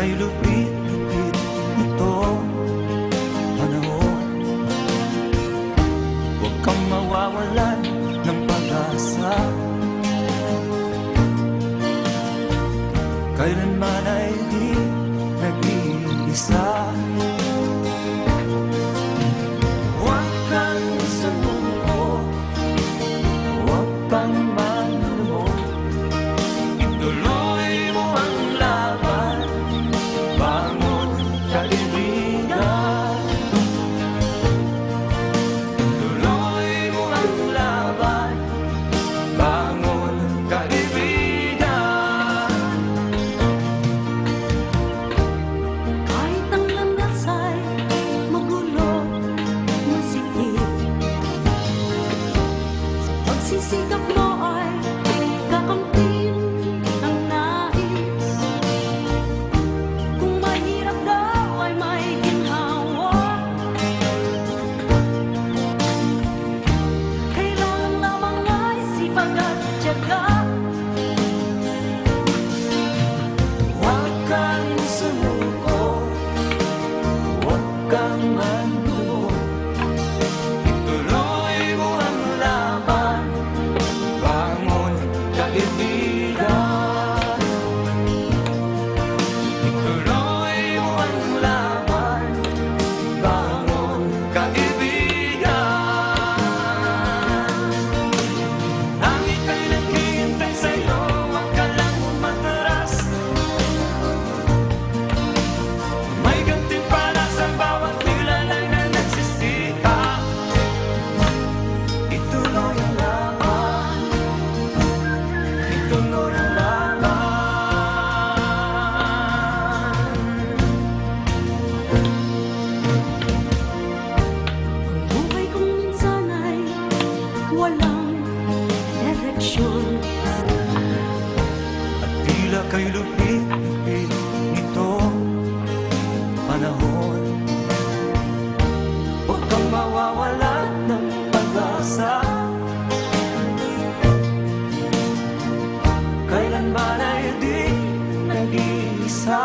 kay lupit-lupit itong panahon. Huwag kang mawawalan ng pag-asa, kailanman ay di nag-iisa. Huwag kang sumuko, huwag kang manlumot, ituloy mo ang laban, bangon kaibigan. Ituloy mo ang laban, bangon kaibigan. Kahit ang landas ay magulo, masikip, sa pagsisikap mo ay kakamtin ang nais. Kung mahirap daw ay may ginhawa, kailangan lamang ay sipag at tiyaga. Huwag kang sumuko, huwag kang manlumot, ituloy mo ang laban, bangon kaibigan. Ituloy mo ang laban, bangon kaibigan. Ang ika'y naghihintay sa'yo, huwag ka lang umatras. May gantimpala sa bawat nilalang na nagsisikap. Ituloy ang laban, ituloy ang laban. Ang buhay kong minsan ay walang direksyon. At tila kay lupit-lupit nitong panahon. Huwag kang mawawalan ng pag-asa, kailanman ay di nag-iisa.